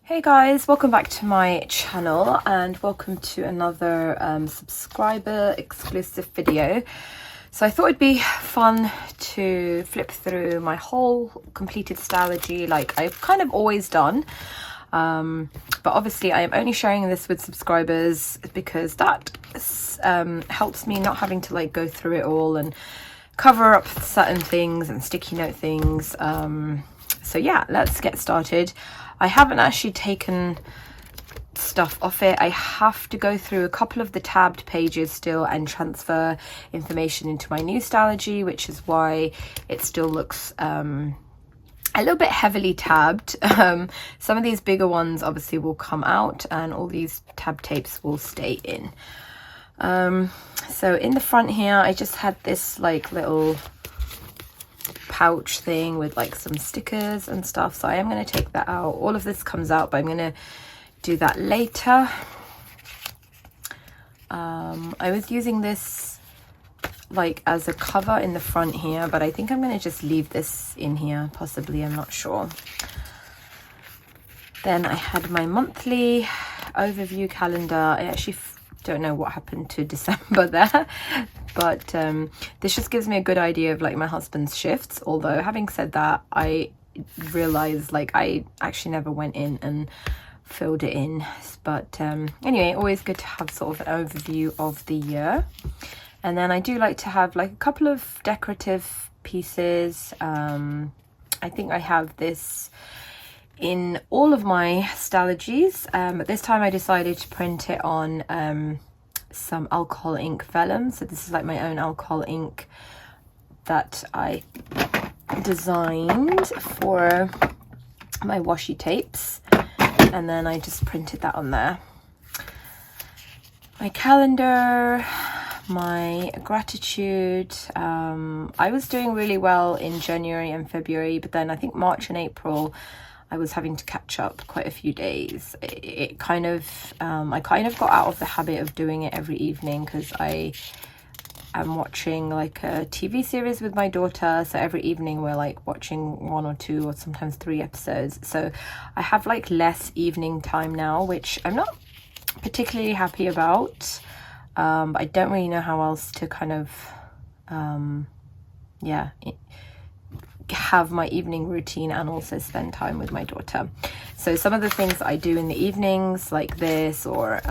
Hey guys, welcome back to my channel and welcome to another subscriber exclusive video. So I thought it'd be fun to flip through my whole completed Stalogy like I've kind of always done. But obviously I am only sharing this with subscribers because that helps me not having to like go through it all and cover up certain things and sticky note things. So yeah, let's get started. I haven't actually taken stuff off it. I have to go through a couple of the tabbed pages still and transfer information into my new Stalogy, which is why it still looks a little bit heavily tabbed. Some of these bigger ones obviously will come out and all these tab tapes will stay in. So in the front here, I just had this like little pouch thing with like some stickers and stuff, so I am going to take that out. All of this comes out, but I'm going to do that later. I was using this like as a cover in the front here, but I think I'm going to just leave this in here, possibly, I'm not sure. Then I had my monthly overview calendar. I actually don't know what happened to December there, but this just gives me a good idea of like my husband's shifts. Although having said that, I realized like I actually never went in and filled it in, but anyway, always good to have sort of an overview of the year. And then I do like to have like a couple of decorative pieces. I think I have this in all of my Stalogies, but this time I decided to print it on some alcohol ink vellum. So this is like my own alcohol ink that I designed for my washi tapes, and then I just printed that on there. My calendar, my gratitude. I was doing really well in January and February, but then I think March and April I was having to catch up quite a few days. It kind of, I kind of got out of the habit of doing it every evening because I am watching like a TV series with my daughter. So every evening we're like watching 1 or 2 or sometimes 3 episodes. So I have like less evening time now, which I'm not particularly happy about. But I don't really know how else to kind of, yeah, have my evening routine and also spend time with my daughter. So some of the things that I do in the evenings like this, or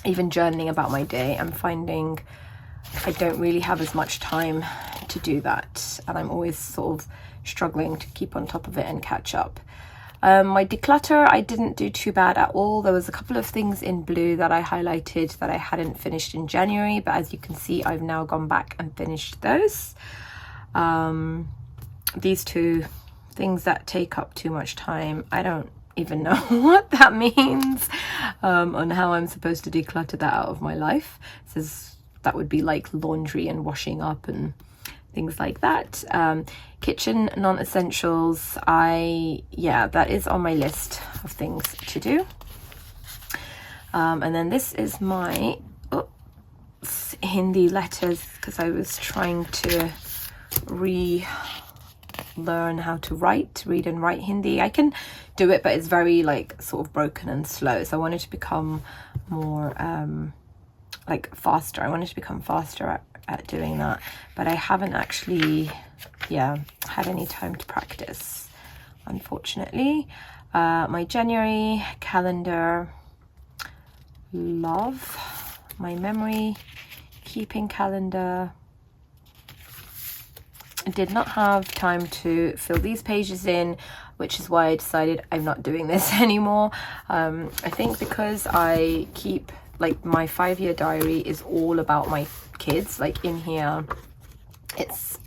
even journaling about my day, I'm finding I don't really have as much time to do that, and I'm always sort of struggling to keep on top of it and catch up. My declutter, I didn't do too bad at all. There was a couple of things in blue that I highlighted that I hadn't finished in January, but as you can see, I've now gone back and finished those. These 2 things that take up too much time, I don't even know what that means, on how I'm supposed to declutter that out of my life. So that would be like laundry and washing up and things like that. Kitchen non-essentials, yeah, that is on my list of things to do. And then this is my Hindi letters, because I was trying to learn how to read and write Hindi. I can do it, but it's very like sort of broken and slow. So I wanted to become more like faster. I wanted to become faster at doing that, but I haven't actually, yeah, had any time to practice, unfortunately. My January calendar, love. My memory keeping calendar. I did not have time to fill these pages in, which is why I decided I'm not doing this anymore. I think because I keep, like, my 5-year diary is all about my kids. Like in here, it's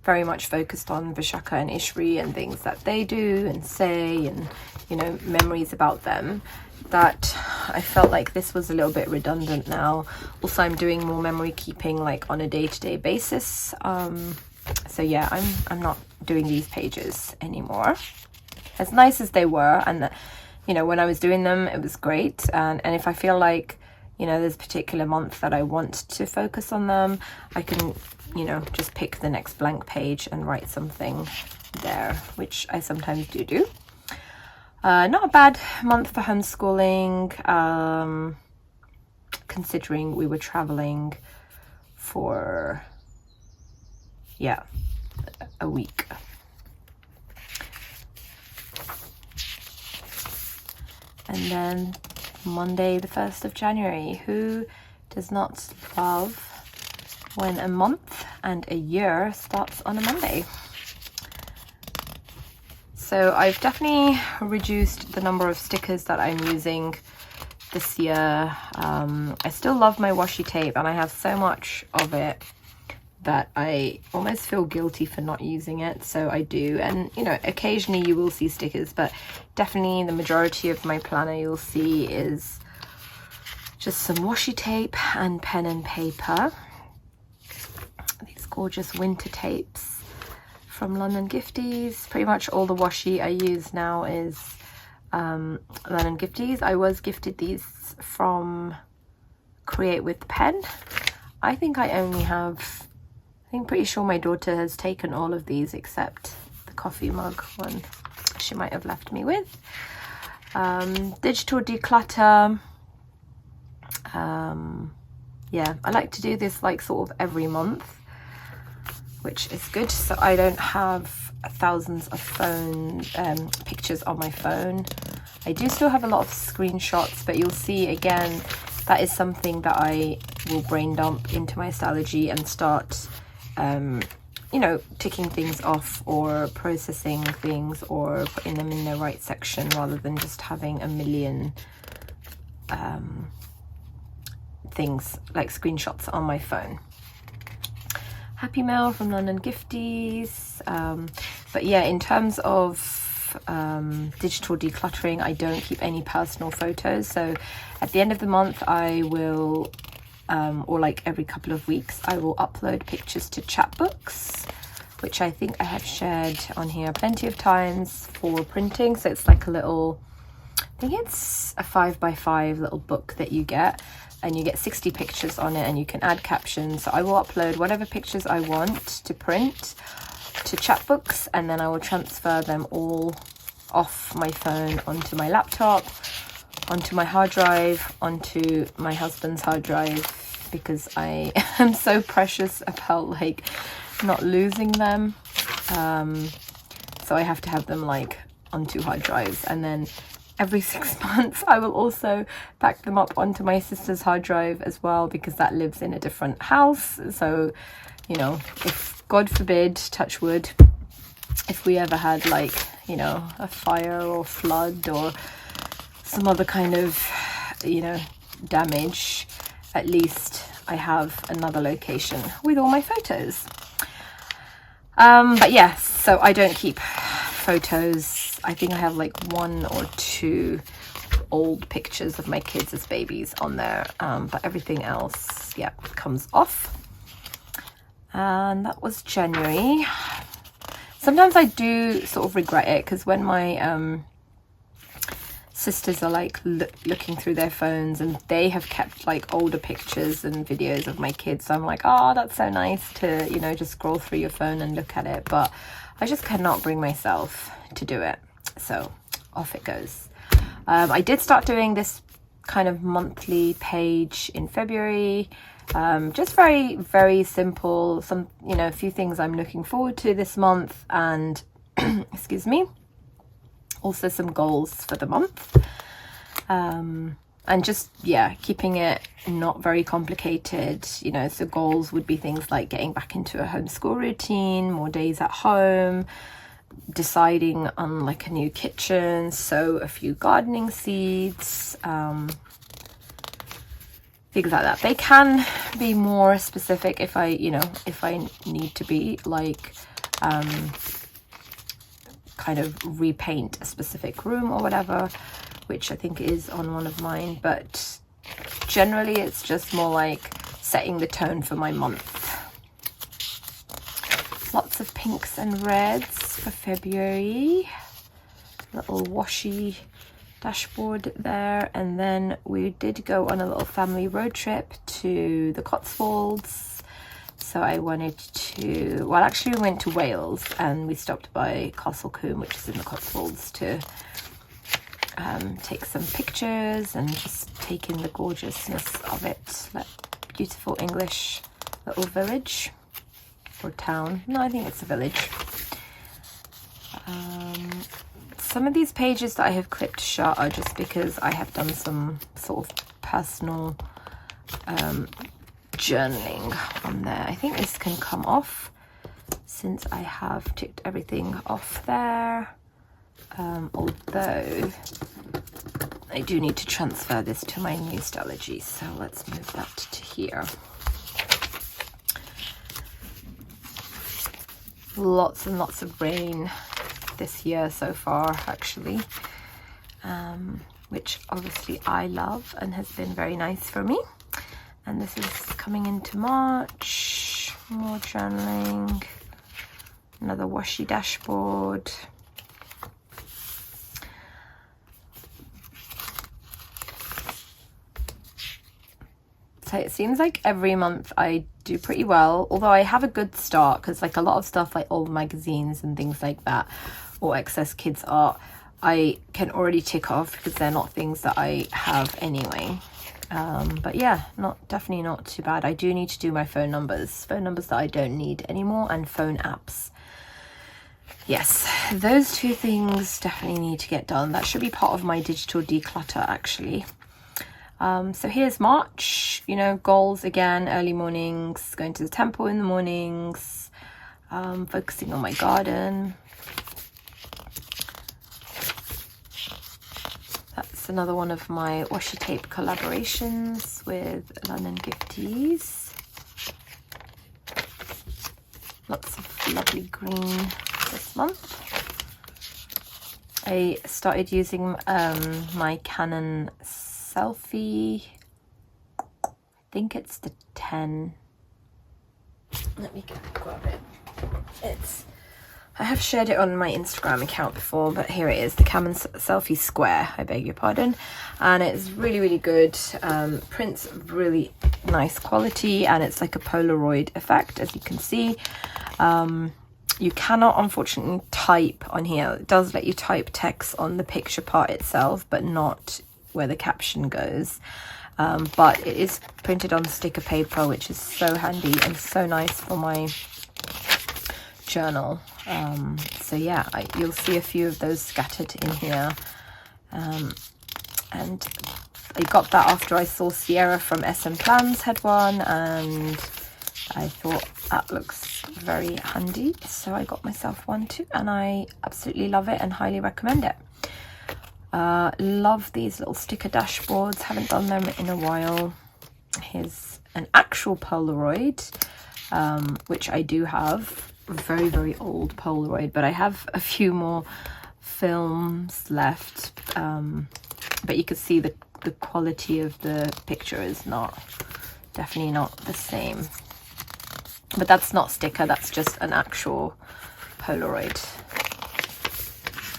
very much focused on Vishaka and Ishri and things that they do and say, and, you know, memories about them, that I felt like this was a little bit redundant now. Also, I'm doing more memory keeping like on a day-to-day basis. So yeah, I'm not doing these pages anymore. As nice as they were, and you know, when I was doing them, it was great. And if I feel like, you know, there's a particular month that I want to focus on them, I can, you know, just pick the next blank page and write something there, which I sometimes do. Not a bad month for homeschooling, considering we were traveling for, yeah, a week. And then Monday, the 1st of January. Who does not love when a month and a year starts on a Monday? So I've definitely reduced the number of stickers that I'm using this year. I still love my washi tape, and I have so much of it that I almost feel guilty for not using it, so I do. And you know, occasionally you will see stickers, but definitely the majority of my planner you'll see is just some washi tape and pen and paper. These gorgeous winter tapes from London Gifties. Pretty much all the washi I use now is London Gifties. I was gifted these from Create with Pen. I think I only have, I'm pretty sure my daughter has taken all of these except the coffee mug one she might have left me with. Digital declutter. Yeah, I like to do this like sort of every month, which is good, so I don't have thousands of phone pictures on my phone. I do still have a lot of screenshots, but you'll see again that is something that I will brain dump into my Stalogy and start you know, ticking things off or processing things or putting them in the right section, rather than just having a million things like screenshots on my phone. Happy Mail from London Gifties. But yeah, in terms of digital decluttering, I don't keep any personal photos, so at the end of the month I will or like every couple of weeks I will upload pictures to chapbooks, which I think I have shared on here plenty of times for printing. So it's like a little, I think it's a 5x5 little book that you get, and you get 60 pictures on it, and you can add captions. So I will upload whatever pictures I want to print to chapbooks, and then I will transfer them all off my phone onto my laptop, onto my hard drive, onto my husband's hard drive, because I am so precious about like not losing them. So I have to have them like on 2 hard drives, and then every 6 months I will also back them up onto my sister's hard drive as well, because that lives in a different house. So, you know, if God forbid, touch wood, if we ever had like, you know, a fire or flood or some other kind of, you know, damage, at least I have another location with all my photos. But yes, so I don't keep photos. I think I have like 1 or 2 old pictures of my kids as babies on there, but everything else, yeah, comes off. And that was January. Sometimes I do sort of regret it, because when my sisters are like looking through their phones, and they have kept like older pictures and videos of my kids, so I'm like, oh, that's so nice to, you know, just scroll through your phone and look at it, but I just cannot bring myself to do it, so off it goes. I did start doing this kind of monthly page in February, just very, very simple, some, you know, a few things I'm looking forward to this month, and excuse me, also some goals for the month, and just, yeah, keeping it not very complicated, you know. So goals would be things like getting back into a homeschool routine, more days at home, deciding on like a new kitchen, sow a few gardening seeds, things like that. They can be more specific if I, you know, if I need to be, like kind of repaint a specific room or whatever, which I think is on one of mine, but generally it's just more like setting the tone for my month. Lots of pinks and reds for February, little washi dashboard there. And then we did go on a little family road trip to the Cotswolds. So I wanted to, well, actually we went to Wales and we stopped by Castle Combe, which is in the Cotswolds, to take some pictures and just take in the gorgeousness of it. That beautiful English little village or town. No, I think it's a village. Some of these pages that I have clipped shut are just because I have done some sort of personal journaling on there. I think this can come off since I have ticked everything off there. Although I do need to transfer this to my new Stalogy, so let's move that to here. Lots and lots of rain this year so far, actually, which obviously I love and has been very nice for me. And this is coming into March. More journaling, another washi dashboard. So it seems like every month I do pretty well, although I have a good start, because like a lot of stuff like old magazines and things like that, or excess kids art, I can already tick off because they're not things that I have anyway. But yeah, definitely not too bad. I do need to do my phone numbers that I don't need anymore, and phone apps. Yes, those two things definitely need to get done. That should be part of my digital declutter, actually. So here's March, you know, goals again, early mornings, going to the temple in the mornings, focusing on my garden. That's another one of my washi tape collaborations with London Gifties. Lots of lovely green this month. I started using my Canon selfie, I think it's the 10. Let me grab it. I have shared it on my Instagram account before, but here it is, the Canon selfie square, I beg your pardon. And it's really good. Print's really nice quality, and it's like a Polaroid effect, as you can see. You cannot unfortunately type on here. It does let you type text on the picture part itself, but not where the caption goes. But it is printed on sticker paper, which is so handy and so nice for my journal. So yeah, you'll see a few of those scattered in here. And I got that after I saw Sierra from SM Plans had one, and I thought that looks very handy, so I got myself one too, and I absolutely love it and highly recommend it. Love these little sticker dashboards, haven't done them in a while. Here's an actual Polaroid, which I do have, very old Polaroid, but I have a few more films left, but you can see the quality of the picture is definitely not the same. But that's not sticker, that's just an actual Polaroid.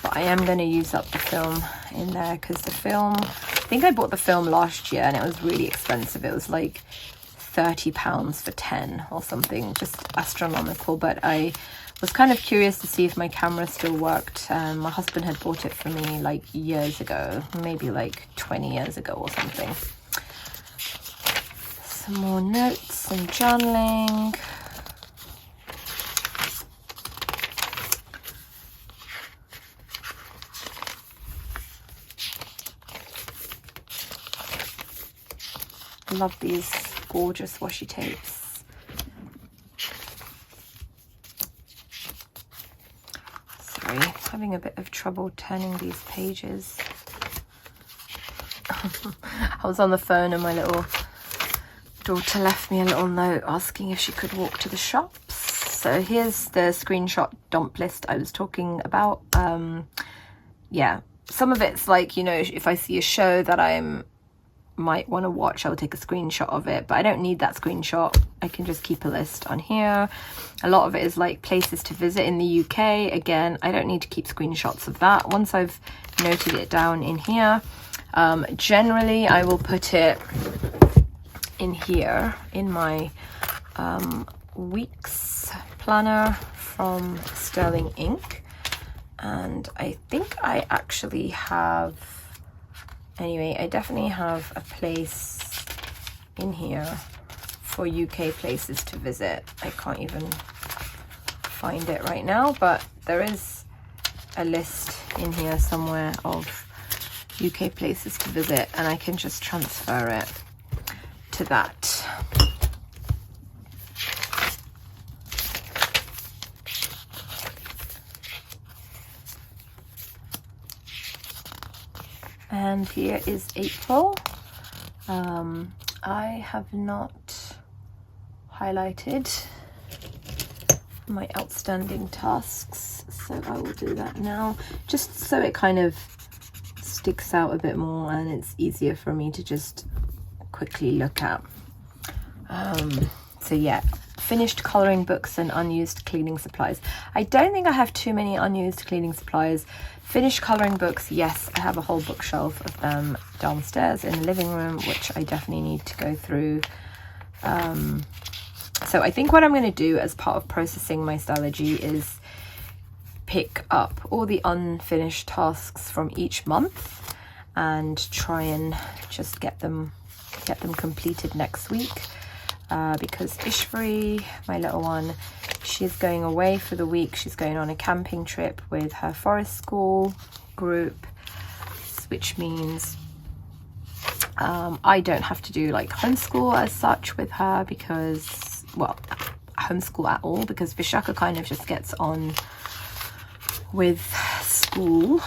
But I am going to use up the film in there, because the film, I think I bought the film last year and it was really expensive. It was like £30 for 10 or something, just astronomical. But I was kind of curious to see if my camera still worked. My husband had bought it for me like years ago, maybe like 20 years ago or something. Some more notes and journaling. Love these gorgeous washi tapes. Sorry, having a bit of trouble turning these pages. I was on the phone and my little daughter left me a little note asking if she could walk to the shops. So here's the screenshot dump list I was talking about. Yeah, some of it's like, you know, if I see a show that I might want to watch, I'll take a screenshot of it, but I don't need that screenshot. I can just keep a list on here. A lot of it is like places to visit in the UK. Again, I don't need to keep screenshots of that. Once I've noted it down in here, generally I will put it in here in my week's planner from Sterling Ink. And I think I actually have, anyway, I definitely have a place in here for UK places to visit. I can't even find it right now, but there is a list in here somewhere of UK places to visit, and I can just transfer it to that. And here is April. I have not highlighted my outstanding tasks, so I will do that now, just so it kind of sticks out a bit more and it's easier for me to just quickly look at. So yeah, finished colouring books and unused cleaning supplies. I don't think I have too many unused cleaning supplies. Finished colouring books, yes, I have a whole bookshelf of them downstairs in the living room, which I definitely need to go through. So I think what I'm going to do as part of processing my Stalogy is pick up all the unfinished tasks from each month and try and just get them completed next week. Because Ishvari, my little one, she's going away for the week. She's going on a camping trip with her forest school group, which means I don't have to do like homeschool as such with her, because, well, homeschool at all, because Vishaka kind of just gets on with school.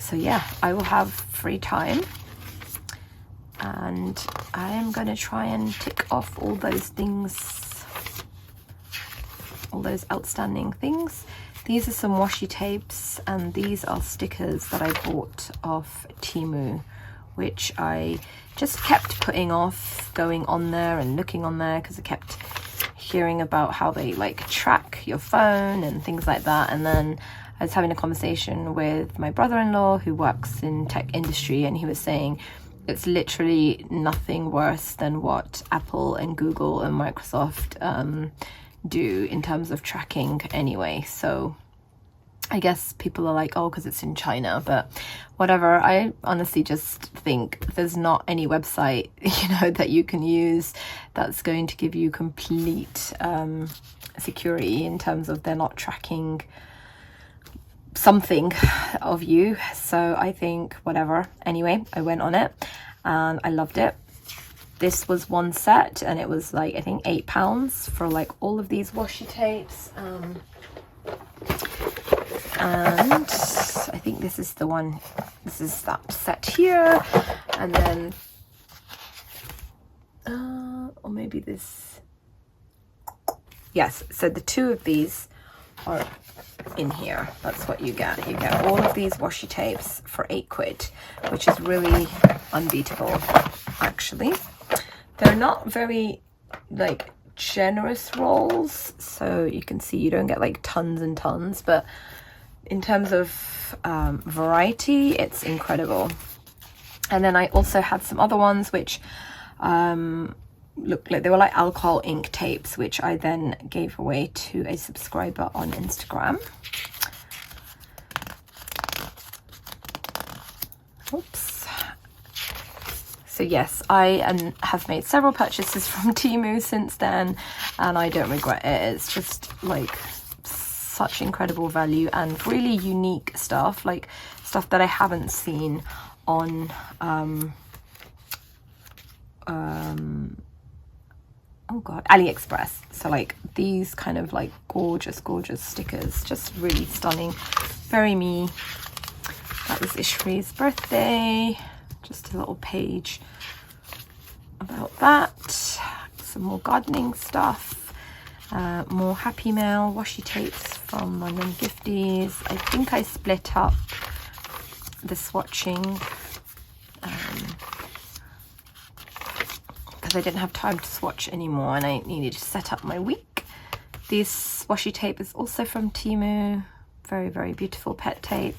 So yeah, I will have free time. And I am going to try and tick off all those things, all those outstanding things. These are some washi tapes, and these are stickers that I bought off Temu, which I just kept putting off going on there and looking on there, because I kept hearing about how they like track your phone and things like that. And then I was having a conversation with my brother-in-law who works in tech industry, and he was saying it's literally nothing worse than what Apple and Google and Microsoft do in terms of tracking anyway. So I guess people are like, oh, because it's in China, but whatever. I honestly just think there's not any website, you know, that you can use that's going to give you complete security in terms of they're not tracking something of you. So I think whatever. Anyway, I went on it and I loved it. This was one set and it was like, I think £8 for like all of these washi tapes. And I think this is the one, this is that set here. And then or maybe this, yes, so the two of these are in here. That's what you get. You get all of these washi tapes for £8, which is really unbeatable, actually. They're not very like generous rolls, so you can see you don't get like tons and tons, but in terms of variety, it's incredible. And then I also had some other ones which looked like they were like alcohol ink tapes, which I then gave away to a subscriber on Instagram. Oops. So yes, I have made several purchases from Temu since then, and I don't regret it. It's just like such incredible value and really unique stuff, like stuff that I haven't seen on oh god, AliExpress. So like these kind of like gorgeous stickers, just really stunning, very me. That was Ishri's birthday. Just a little page about that. Some more gardening stuff, more Happy Mail washi tapes from London Gifties. I think I split up the swatching because I didn't have time to swatch anymore and I needed to set up my week. This washi tape is also from Temu. Very, very beautiful pet tape.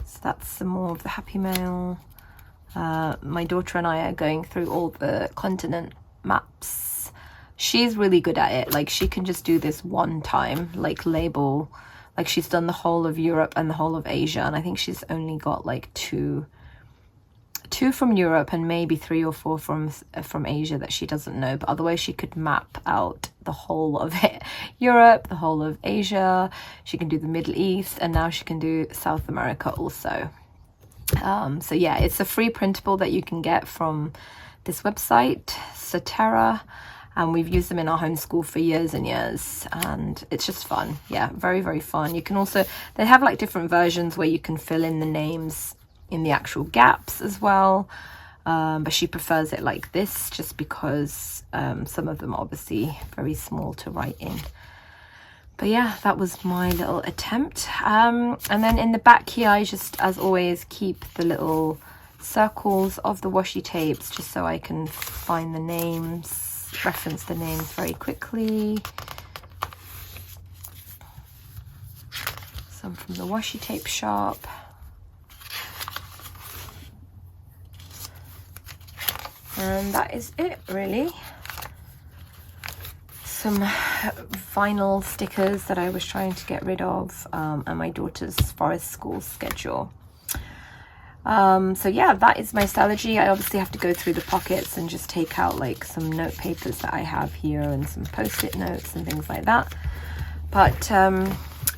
So that's some more of the Happy Mail. My daughter and I are going through all the continent maps, she's really good at it. Like, she can just do this one time, like label, like she's done the whole of Europe and the whole of Asia, and I think she's only got like two from Europe and maybe 3 or 4 from Asia that she doesn't know, but otherwise she could map out the whole of it. Europe, the whole of Asia, she can do the Middle East, and now she can do South America also. So yeah, it's a free printable that you can get from this website, Satera, and we've used them in our homeschool for years and years, and it's just fun. Yeah, very, very fun. You can also, they have like different versions where you can fill in the names in the actual gaps as well, but she prefers it like this just because some of them are obviously very small to write in. But yeah, that was my little attempt. And then in the back here, I just, as always, keep the little circles of the washi tapes just so I can find the names, reference the names very quickly. Some from the washi tape shop. And that is it, really. Some vinyl stickers that I was trying to get rid of, and my daughter's forest school schedule. So yeah, that is my Stalogy. I obviously have to go through the pockets and just take out like some note papers that I have here and some post-it notes and things like that. But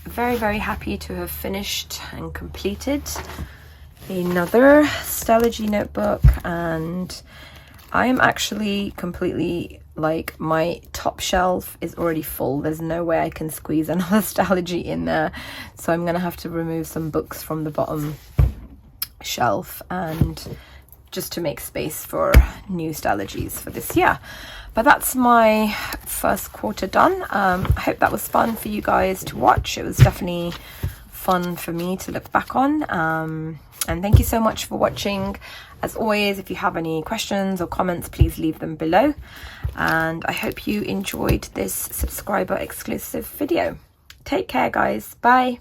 very, very happy to have finished and completed another Stalogy notebook, and I am actually completely, like, my top shelf is already full. There's no way I can squeeze another Stalogy in there. So I'm going to have to remove some books from the bottom shelf and just to make space for new Stalogies for this year. But that's my first quarter done. I hope that was fun for you guys to watch. It was definitely fun for me to look back on. And thank you so much for watching. As always, if you have any questions or comments, please leave them below. And I hope you enjoyed this subscriber exclusive video. Take care, guys. Bye.